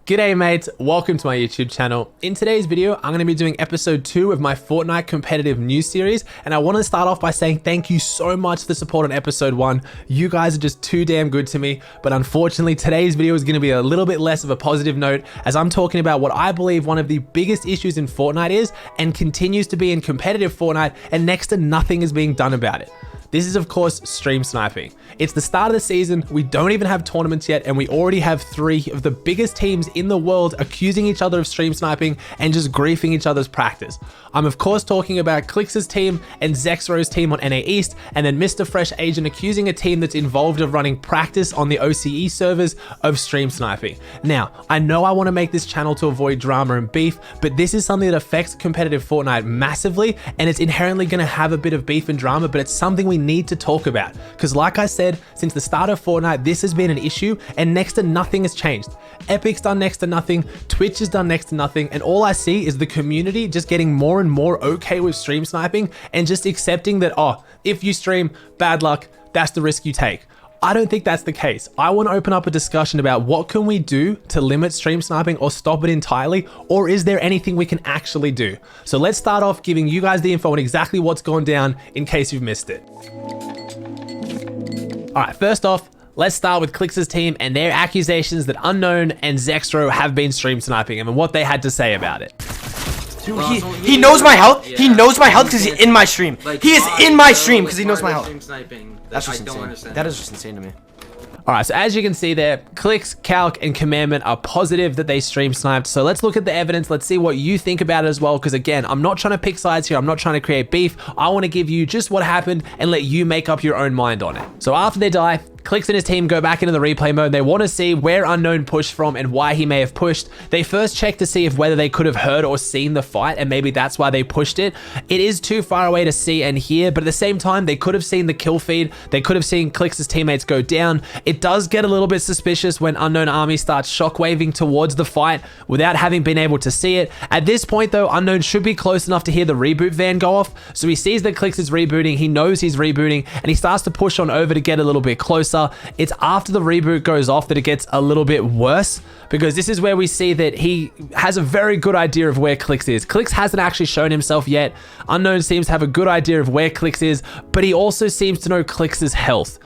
G'day mates, welcome to my YouTube channel. In today's video, I'm going to be doing episode 2 of my Fortnite competitive news series, and I want to start off by saying thank you so much for the support on episode 1. You guys are just too damn good to me, but unfortunately today's video is going to be a little bit less of a positive note as I'm talking about what I believe one of the biggest issues in Fortnite is and continues to be in competitive Fortnite, and next to nothing is being done about it. This is of course stream sniping. It's the start of the season, we don't even have tournaments yet, and we already have 3 of the biggest teams in the world accusing each other of stream sniping and just griefing each other's practice. I'm of course talking about Clix's team and Zexrow's team on NA East, and then Mr. Fresh Agent accusing a team that's involved of running practice on the OCE servers of stream sniping. Now, I know I want to make this channel to avoid drama and beef, but this is something that affects competitive Fortnite massively, and it's inherently going to have a bit of beef and drama, but it's something we need to talk about because, like I said, since the start of Fortnite this has been an issue and next to nothing has changed. Epic's done next to nothing, Twitch has done next to nothing, and all I see is the community just getting more and more okay with stream sniping and just accepting that, oh, if you stream, bad luck, that's the risk you take. I don't think that's the case. I want to open up a discussion about what can we do to limit stream sniping or stop it entirely, or is there anything we can actually do? So let's start off giving you guys the info on exactly what's gone down in case you've missed it. All right, first off, let's start with Clix's team and their accusations that Unknown and Zexrow have been stream sniping and what they had to say about it. Dude, he knows my health. Yeah. He knows my health because he's in my stream. Like, he is in my stream because he knows my health. That's just insane. That is just insane to me. All right, so as you can see there, Clix, Calc, and Commandment are positive that they stream sniped. So let's look at the evidence. Let's see what you think about it as well. Because again, I'm not trying to pick sides here. I'm not trying to create beef. I want to give you just what happened and let you make up your own mind on it. So after they die, Clix and his team go back into the replay mode. They want to see where Unknown pushed from and why he may have pushed. They first check to see if whether they could have heard or seen the fight, and maybe that's why they pushed it. It is too far away to see and hear, but at the same time, they could have seen the kill feed. They could have seen Clix's teammates go down. It does get a little bit suspicious when Unknown Army starts shockwaving towards the fight without having been able to see it. At this point though, Unknown should be close enough to hear the reboot van go off. So he sees that Clix is rebooting. He knows he's rebooting and he starts to push on over to get a little bit closer. It's after the reboot goes off that it gets a little bit worse, because this is where we see that he has a very good idea of where Clix is. Clix hasn't actually shown himself yet. Unknown seems to have a good idea of where Clix is, but he also seems to know Clix's health.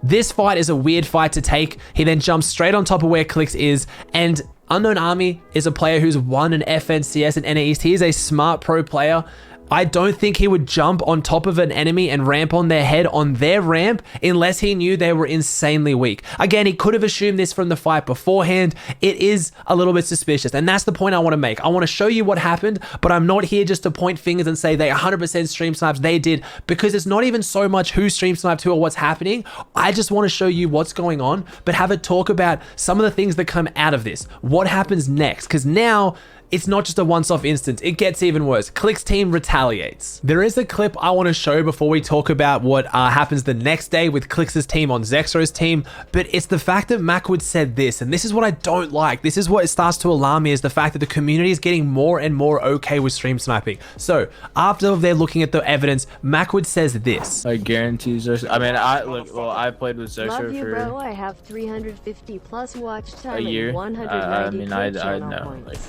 This fight is a weird fight to take. He then jumps straight on top of where Clix is, and Unknown Army is a player who's won an FNCS and NA East. He is a smart pro player. I don't think he would jump on top of an enemy and ramp on their head on their ramp unless he knew they were insanely weak. Again, he could have assumed this from the fight beforehand. It is a little bit suspicious, and that's the point I want to make. I want to show you what happened, but I'm not here just to point fingers and say they 100% stream snipes. They did, because it's not even so much who stream sniped who or what's happening. I just want to show you what's going on, but have a talk about some of the things that come out of this. What happens next? Because now, it's not just a once-off instance, it gets even worse. Clix team retaliates. There is a clip I want to show before we talk about what happens the next day with Clix's team on Zexrow's team, but it's the fact that Macwood said this, and this is what I don't like. This is what it starts to alarm me, is the fact that the community is getting more and more okay with stream sniping. So after they're looking at the evidence, Macwood says this. I guarantee Zexrow. I mean, I played with Zexrow Love you, for bro. I have 350 plus watch time a year. and 190 I know. points.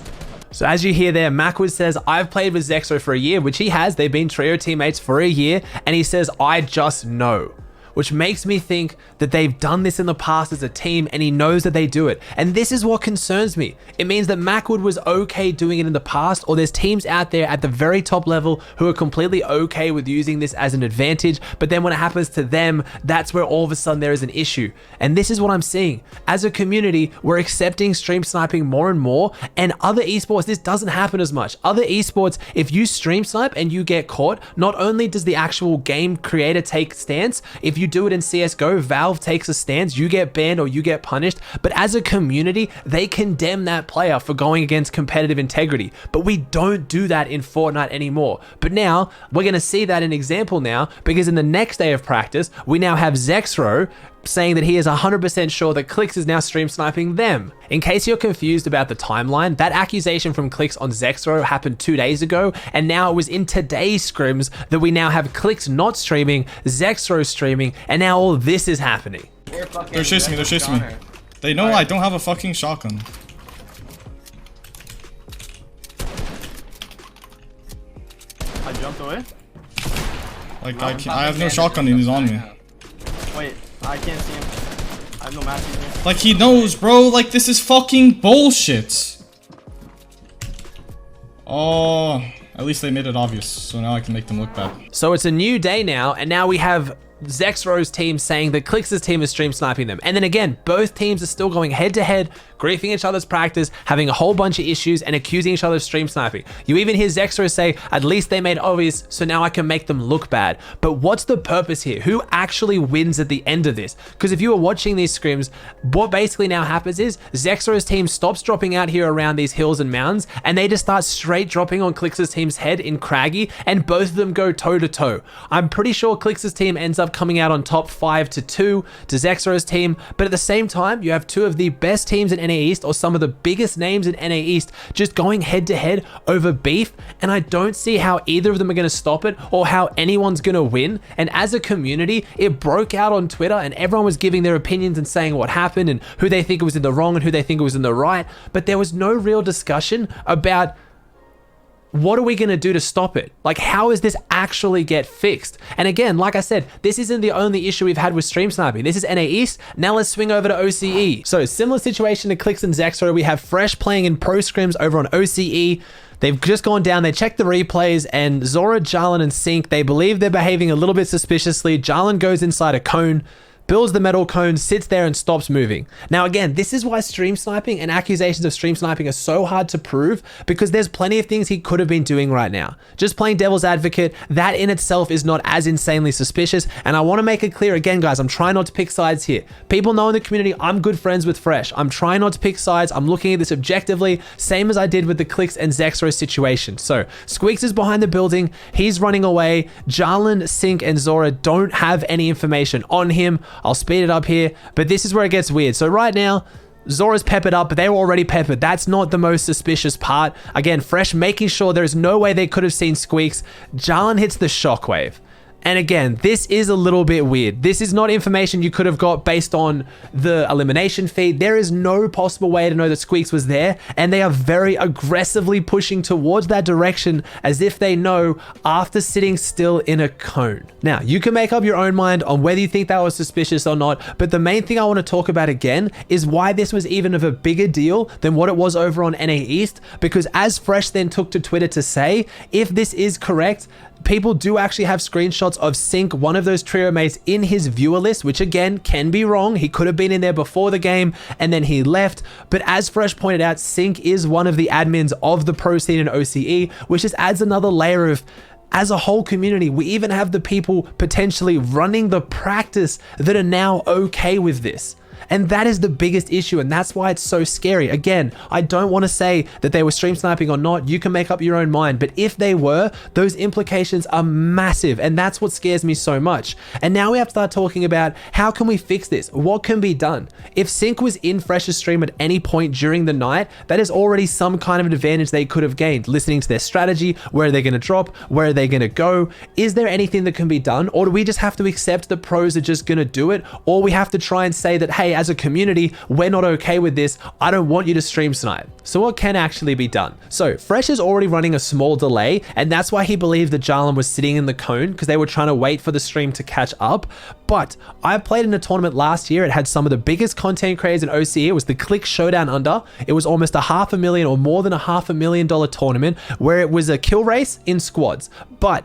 So as you hear there, Macwood says, I've played with Zexrow for a year, which he has. They've been trio teammates for a year. And he says, I just know. Which makes me think that they've done this in the past as a team and he knows that they do it. And this is what concerns me. It means that Macwood was okay doing it in the past, or there's teams out there at the very top level who are completely okay with using this as an advantage. But then when it happens to them, that's where all of a sudden there is an issue. And this is what I'm seeing. As a community, we're accepting stream sniping more and more, and other esports, this doesn't happen as much. Other esports, if you stream snipe and you get caught, not only does the actual game creator take stance, if you do it in CSGO, Valve takes a stance, you get banned or you get punished, but as a community, they condemn that player for going against competitive integrity. But we don't do that in Fortnite anymore. But now, we're going to see that in example now, because in the next day of practice, we now have Zexrow saying that he is 100% sure that Clix is now stream sniping them. In case you're confused about the timeline, that accusation from Clix on Zexrow happened 2 days ago, and now it was in today's scrims that we now have Clix not streaming, Zexrow streaming, and now all this is happening. They're chasing me, they're chasing me. They know I don't have a fucking shotgun. jumped away? Like, I have no shotgun and he's on me. Wait, I can't see him. I have no matches here. Like, he knows, bro. Like, this is fucking bullshit. Oh, at least they made it obvious. So now I can make them look bad. So it's a new day now, and now we have Zexrow's team saying that Clix's team is stream sniping them. And then again, both teams are still going head to head, griefing each other's practice, having a whole bunch of issues and accusing each other of stream sniping. You even hear Zexrow say, at least they made obvious, so now I can make them look bad. But what's the purpose here? Who actually wins at the end of this? Because if you were watching these scrims, what basically now happens is Zexrow's team stops dropping out here around these hills and mounds, and they just start straight dropping on Clix's team's head in Craggy, and both of them go toe to toe. I'm pretty sure Clix's team ends up coming out on top 5-2 to Zexrow's team, but at the same time, you have two of the best teams in NA East, or some of the biggest names in NA East, just going head to head over beef, and I don't see how either of them are going to stop it or how anyone's going to win. And as a community, it broke out on Twitter and everyone was giving their opinions and saying what happened and who they think was in the wrong and who they think was in the right, but there was no real discussion about what are we going to do to stop it? Like, how is this actually get fixed? And again, like I said, this isn't the only issue we've had with stream sniping. This is NA East. Now let's swing over to OCE. So similar situation to Clix and Zexrow. We have Fresh playing in pro scrims over on OCE. They've just gone down, they checked the replays, and Zora, Jarlan, and Sync, they believe they're behaving a little bit suspiciously. Jarlan goes inside a cone, builds the metal cone, sits there and stops moving. Now again, this is why stream sniping and accusations of stream sniping are so hard to prove, because there's plenty of things he could have been doing right now. Just playing devil's advocate, that in itself is not as insanely suspicious. And I want to make it clear again, guys, I'm trying not to pick sides here. People know in the community, I'm good friends with Fresh. I'm trying not to pick sides. I'm looking at this objectively, same as I did with the Clix and Zexrow situation. So Squeaks is behind the building. He's running away. Jarlan, Sync, and Zora don't have any information on him. I'll speed it up here, but this is where it gets weird. So right now, Zora's peppered up, but they were already peppered. That's not the most suspicious part. Again, Fresh making sure there's no way they could have seen Squeaks. Jarlan hits the shockwave. And again, this is a little bit weird. This is not information you could have got based on the elimination feed. There is no possible way to know that Squeaks was there, and they are very aggressively pushing towards that direction as if they know after sitting still in a cone. Now, you can make up your own mind on whether you think that was suspicious or not, but the main thing I want to talk about again is why this was even of a bigger deal than what it was over on NA East, because as Fresh then took to Twitter to say, if this is correct, people do actually have screenshots of Sync, one of those trio mates, in his viewer list, which again can be wrong. He could have been in there before the game and then he left. But as Fresh pointed out, Sync is one of the admins of the pro scene in OCE, which just adds another layer of, as a whole community, we even have the people potentially running the practice that are now okay with this. And that is the biggest issue, and that's why it's so scary. Again, I don't want to say that they were stream sniping or not. You can make up your own mind, but if they were, those implications are massive, and that's what scares me so much. And now we have to start talking about how can we fix this? What can be done? If Sync was in Fresh's stream at any point during the night, that is already some kind of an advantage they could have gained, listening to their strategy. Where are they going to drop? Where are they going to go? Is there anything that can be done? Or do we just have to accept the pros are just going to do it? Or we have to try and say that, hey, as a community, we're not okay with this. I don't want you to stream snipe. So what can actually be done? So Fresh is already running a small delay, and that's why he believed that Jarlan was sitting in the cone, because they were trying to wait for the stream to catch up. But I played in a tournament last year. It had some of the biggest content creators in OCE. It was the Clix Showdown Under. It was almost $500,000 or more than $500,000 tournament where it was a kill race in squads. But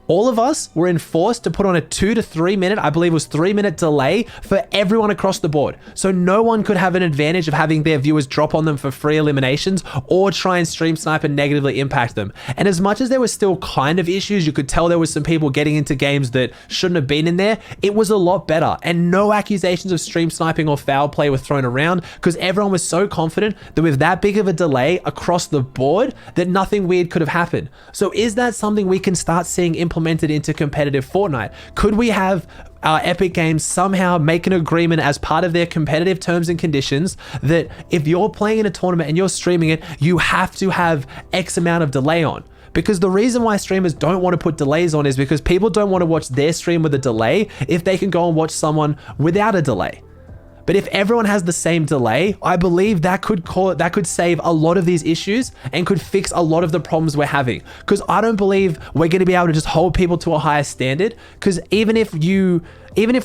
all of us were enforced to put on a 2 to 3 minute, I believe it was 3-minute delay for everyone across the board. So no one could have an advantage of having their viewers drop on them for free eliminations or try and stream snipe and negatively impact them. And as much as there were still kind of issues, you could tell there was some people getting into games that shouldn't have been in there, it was a lot better. And no accusations of stream sniping or foul play were thrown around, because everyone was so confident that with that big of a delay across the board, that nothing weird could have happened. So is that something we can start seeing implemented into competitive Fortnite? Could we have Epic Games somehow make an agreement as part of their competitive terms and conditions that if you're playing in a tournament and you're streaming it, you have to have X amount of delay on? Because the reason why streamers don't want to put delays on is because people don't want to watch their stream with a delay if they can go and watch someone without a delay. But if everyone has the same delay, I believe that could save a lot of these issues and could fix a lot of the problems we're having. Because I don't believe we're going to be able to just hold people to a higher standard. Because even if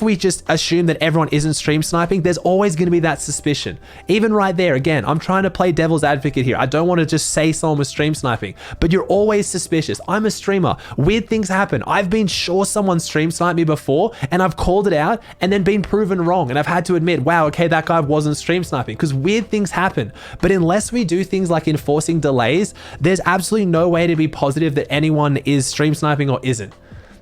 we just assume that everyone isn't stream sniping, there's always going to be that suspicion. Even right there, again, I'm trying to play devil's advocate here. I don't want to just say someone was stream sniping, but you're always suspicious. I'm a streamer. Weird things happen. I've been sure someone stream sniped me before and I've called it out and then been proven wrong. And I've had to admit, wow, okay, that guy wasn't stream sniping, because weird things happen. But unless we do things like enforcing delays, there's absolutely no way to be positive that anyone is stream sniping or isn't.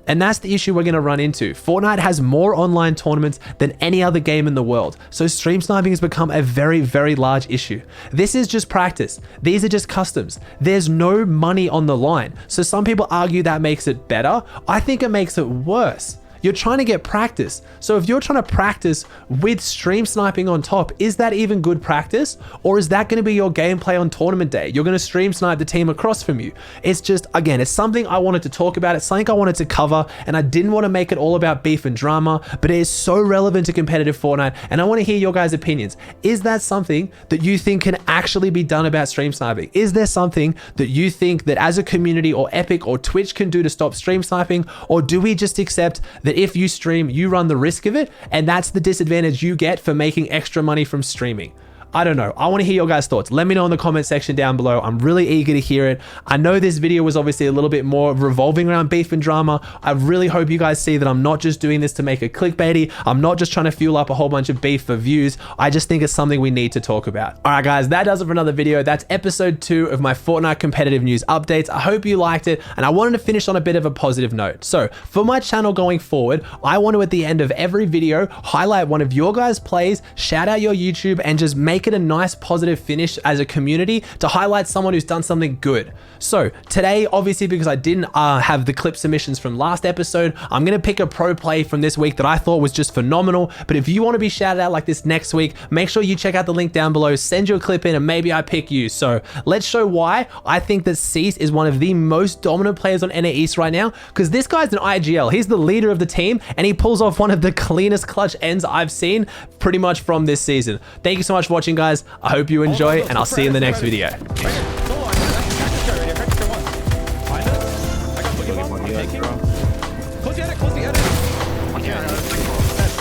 And that's the issue we're going to run into. Fortnite has more online tournaments than any other game in the world. So stream sniping has become a very, very large issue. This is just practice. These are just customs. There's no money on the line. So some people argue that makes it better. I think it makes it worse. You're trying to get practice. So if you're trying to practice with stream sniping on top, is that even good practice? Or is that going to be your gameplay on tournament day? You're going to stream snipe the team across from you. It's just, again, it's something I wanted to talk about. It's something I wanted to cover, and I didn't want to make it all about beef and drama, but it is so relevant to competitive Fortnite, and I want to hear your guys' opinions. Is that something that you think can actually be done about stream sniping? Is there something that you think that as a community or Epic or Twitch can do to stop stream sniping? Or do we just accept that if you stream, you run the risk of it, and that's the disadvantage you get for making extra money from streaming? I don't know. I want to hear your guys' thoughts. Let me know in the comment section down below. I'm really eager to hear it. I know this video was obviously a little bit more revolving around beef and drama. I really hope you guys see that I'm not just doing this to make it clickbaity. I'm not just trying to fuel up a whole bunch of beef for views. I just think it's something we need to talk about. All right, guys, that does it for another video. That's episode 2 of my Fortnite competitive news updates. I hope you liked it, and I wanted to finish on a bit of a positive note. So for my channel going forward, I want to, at the end of every video, highlight one of your guys' plays, shout out your YouTube, and just make it a nice positive finish as a community to highlight someone who's done something good. So today, obviously, because I didn't have the clip submissions from last episode, I'm going to pick a pro play from this week that I thought was just phenomenal. But if you want to be shouted out like this next week, make sure you check out the link down below, send your clip in, and maybe I pick you. So let's show why I think that Cease is one of the most dominant players on NA East right now, because this guy's an IGL. He's the leader of the team, and he pulls off one of the cleanest clutch ends I've seen pretty much from this season. Thank you so much for watching, guys. I hope you enjoy, and I'll see you in the next video.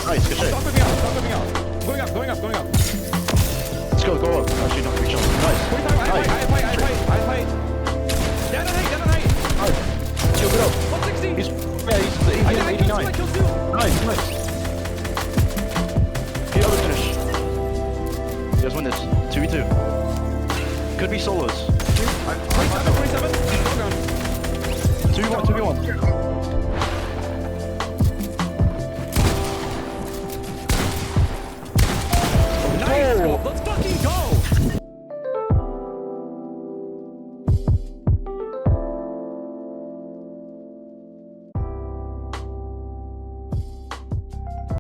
Nice, good shit. Stop moving out. Going up. Let's go up. Actually, no, reach on. Nice. I fight. Down and height. Let's go, good up. 160. He's 89. Nice. Get over finish. You guys win this. 2v2. Could be solos. 27. 2v1.